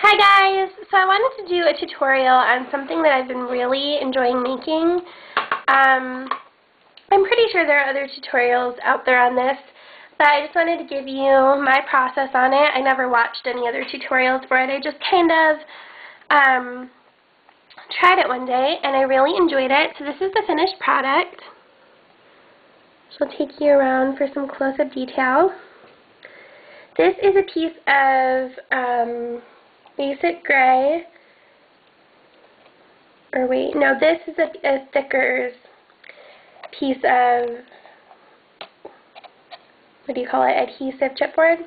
Hi guys! So I wanted to do a tutorial on something that I've been really enjoying making. I'm pretty sure there are other tutorials out there on this, but I just wanted to give you my process on it. I never watched any other tutorials for it. I just kind of tried it one day and I really enjoyed it. So this is the finished product. So I'll take you around for some close-up detail. This is a piece of basic gray, or wait, no, this is a thicker piece of, what do you call it, adhesive chipboard,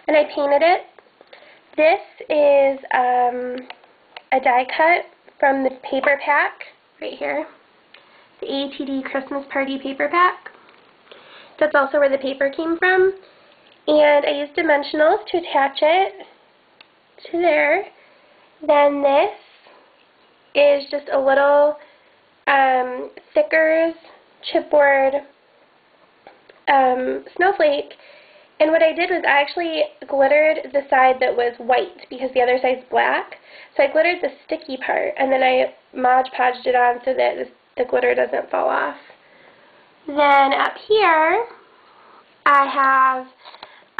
and I painted it. This is a die cut from the paper pack, right here, the ATD Christmas Party paper pack. That's also where the paper came from, and I used dimensionals to attach it to there. Then this is just a little thicker chipboard snowflake, and what I did was I actually glittered the side that was white because the other side's black, so I glittered the sticky part and then I Mod Podged it on so that the glitter doesn't fall off. Then up here I have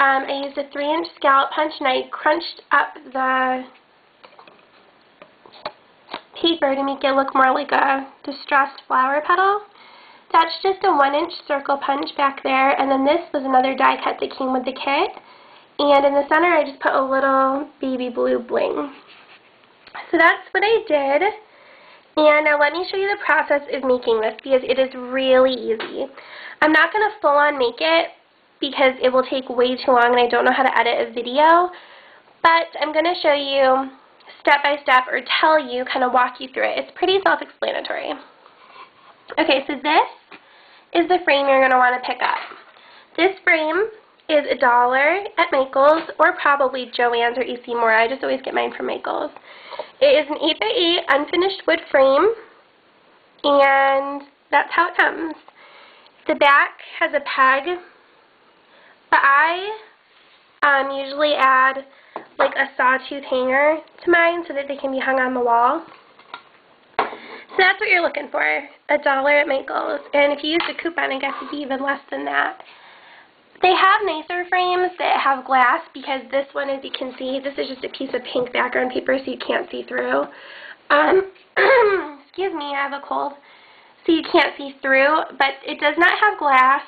I used a 3-inch scallop punch and I crunched up the paper to make it look more like a distressed flower petal. That's just a 1-inch circle punch back there, and then this was another die cut that came with the kit. And in the center I just put a little baby blue bling. So that's what I did. And now let me show you the process of making this because it is really easy. I'm not going to full on make it because it will take way too long and I don't know how to edit a video, but I'm going to show you step by step or tell you, kind of walk you through it. It's pretty self-explanatory. Okay, so this is the frame you're going to want to pick up. This frame is $1 at Michael's or probably Joann's or E.C. Moore. I just always get mine from Michael's. It is an 8x8 unfinished wood frame, and that's how it comes. The back has a peg, but I usually add like a sawtooth hanger to mine so that they can be hung on the wall. So that's what you're looking for, $1 at Michael's. And if you use a coupon, I guess it'd be even less than that. They have nicer frames that have glass because this one, as you can see, this is just a piece of pink background paper so you can't see through. Excuse me, I have a cold. So you can't see through, but it does not have glass,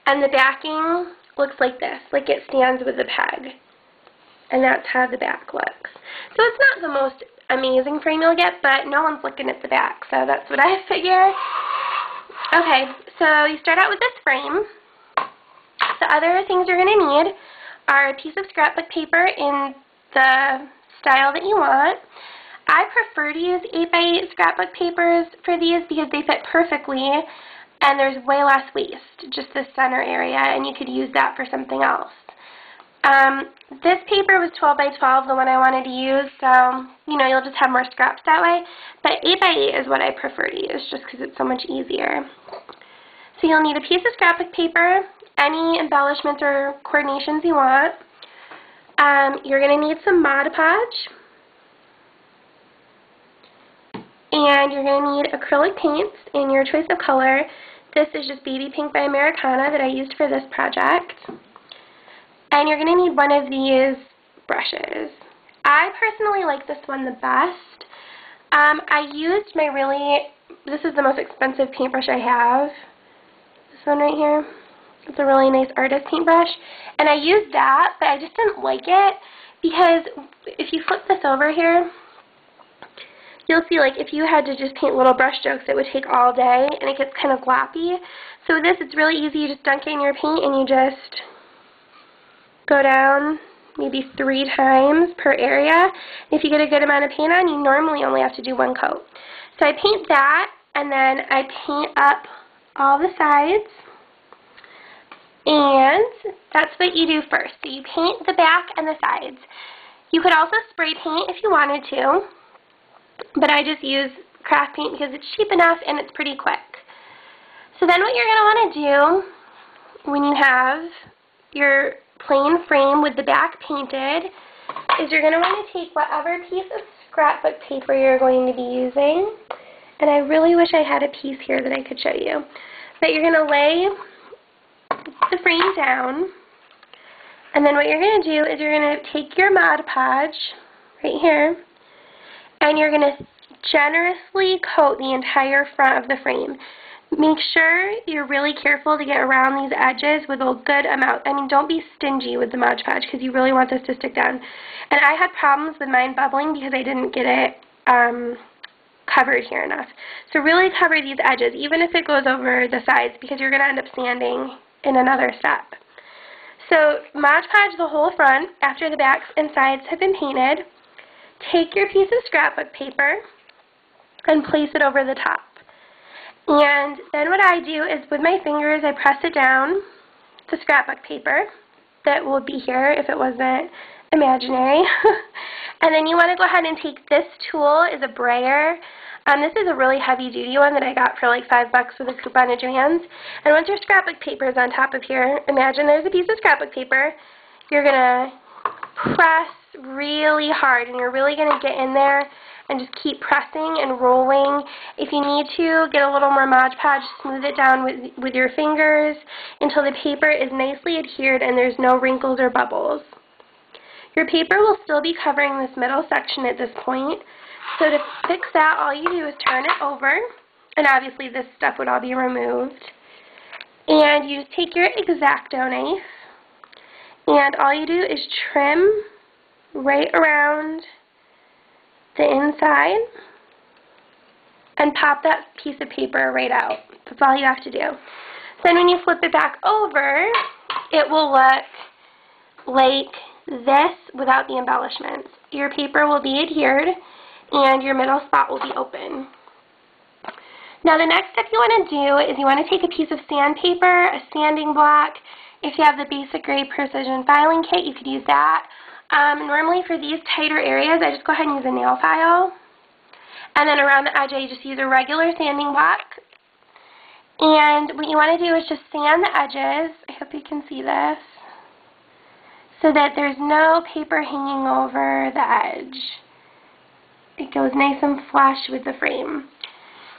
and the backing looks like this, like it stands with the peg. And that's how the back looks. So it's not the most amazing frame you'll get, but no one's looking at the back, so that's what I figure. Okay, so you start out with this frame. The other things you're going to need are a piece of scrapbook paper in the style that you want. I prefer to use 8x8 scrapbook papers for these because they fit perfectly and there's way less waste, just the center area, and you could use that for something else. This paper was 12 by 12, the one I wanted to use, so, you know, you'll just have more scraps that way. But 8x8 is what I prefer to use, just because it's so much easier. So you'll need a piece of scrapbook paper, any embellishments or coordinations you want. You're going to need some Mod Podge. And you're going to need acrylic paints in your choice of color. This is just Baby Pink by Americana that I used for this project. And you're going to need one of these brushes. I personally like this one the best. I used my this is the most expensive paintbrush I have. This one right here. It's a really nice artist paintbrush. And I used that, but I just didn't like it because if you flip this over here, you'll see, like, if you had to just paint little brush strokes, it would take all day, and it gets kind of gloppy. So with this, it's really easy. You just dunk it in your paint, and you just go down maybe 3 times per area. If you get a good amount of paint on, you normally only have to do 1 coat. So I paint that, and then I paint up all the sides, and that's what you do first. So you paint the back and the sides. You could also spray paint if you wanted to, but I just use craft paint because it's cheap enough and it's pretty quick. So then what you're going to want to do when you have your plain frame with the back painted is you're going to want to take whatever piece of scrapbook paper you're going to be using, and I really wish I had a piece here that I could show you, but you're going to lay the frame down, and then what you're going to do is you're going to take your Mod Podge right here, and you're going to generously coat the entire front of the frame. Make sure you're really careful to get around these edges with a good amount. I mean, don't be stingy with the Mod Podge because you really want this to stick down. And I had problems with mine bubbling because I didn't get it covered here enough. So really cover these edges, even if it goes over the sides, because you're going to end up sanding in another step. So Mod Podge the whole front after the backs and sides have been painted. Take your piece of scrapbook paper and place it over the top. And then what I do is with my fingers I press it down, the scrapbook paper that would be here if it wasn't imaginary. And then you want to go ahead and take this tool, is a brayer. This is a really heavy duty one that I got for like $5 with a coupon at Joann's. And once your scrapbook paper is on top of here, imagine there's a piece of scrapbook paper. You're going to press really hard and you're really going to get in there and just keep pressing and rolling. If you need to, get a little more Mod Podge, smooth it down with your fingers until the paper is nicely adhered and there's no wrinkles or bubbles. Your paper will still be covering this middle section at this point. So to fix that, all you do is turn it over, and obviously this stuff would all be removed. And you just take your X-Acto knife, and all you do is trim right around the inside and pop that piece of paper right out. That's all you have to do. Then when you flip it back over, it will look like this without the embellishments. Your paper will be adhered and your middle spot will be open. Now the next step you want to do is you want to take a piece of sandpaper, a sanding block. If you have the Basic Grade Precision Filing Kit, you could use that. Normally for these tighter areas, I just go ahead and use a nail file. And then around the edge, I just use a regular sanding block. And what you want to do is just sand the edges. I hope you can see this, so that there's no paper hanging over the edge. It goes nice and flush with the frame.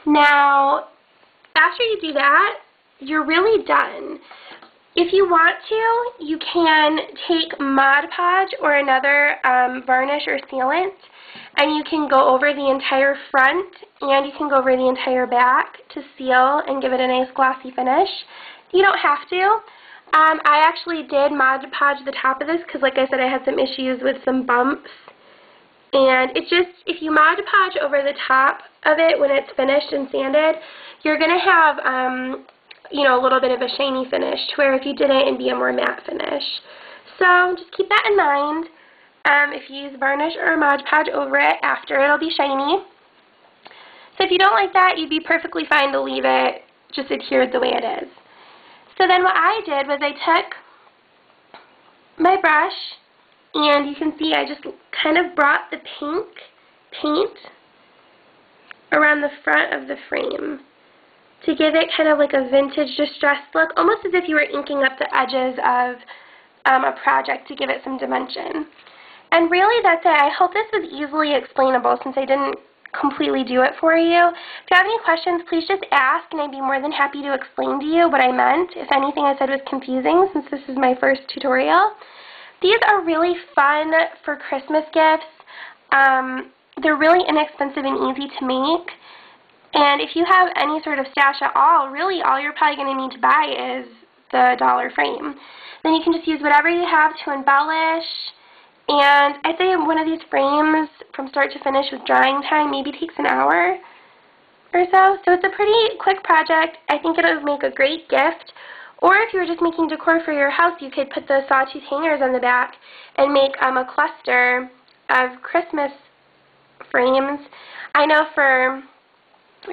Now, after you do that, you're really done. If you want to, you can take Mod Podge or another varnish or sealant, and you can go over the entire front and you can go over the entire back to seal and give it a nice glossy finish. You don't have to. I actually did Mod Podge the top of this because, like I said, I had some issues with some bumps. And it just, if you Mod Podge over the top of it when it's finished and sanded, you're going to have, you know, a little bit of a shiny finish, to where if you didn't, it'd be a more matte finish. So just keep that in mind. If you use varnish or Mod Podge over it after, it'll be shiny. So if you don't like that, you'd be perfectly fine to leave it just adhered the way it is. So then what I did was I took my brush, and you can see I just kind of brought the pink paint around the front of the frame to give it kind of like a vintage distressed look, almost as if you were inking up the edges of a project to give it some dimension. And really that's it. I hope this was easily explainable since I didn't completely do it for you. If you have any questions, please just ask and I'd be more than happy to explain to you what I meant. If anything I said was confusing, since this is my first tutorial. These are really fun for Christmas gifts. They're really inexpensive and easy to make. And if you have any sort of stash at all, really all you're probably going to need to buy is the dollar frame. Then you can just use whatever you have to embellish. And I'd say one of these frames from start to finish with drying time maybe takes an hour or so. So it's a pretty quick project. I think it'll make a great gift. Or if you were just making decor for your house, you could put the sawtooth hangers on the back and make a cluster of Christmas frames. I know for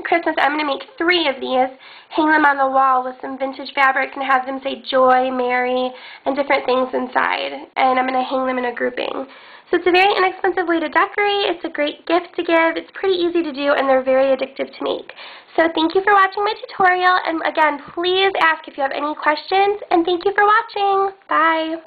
Christmas I'm going to make 3 of these, hang them on the wall with some vintage fabric and have them say Joy, Mary, and different things inside. And I'm going to hang them in a grouping. So it's a very inexpensive way to decorate. It's a great gift to give. It's pretty easy to do, and they're very addictive to make. So thank you for watching my tutorial. And again, please ask if you have any questions. And thank you for watching. Bye.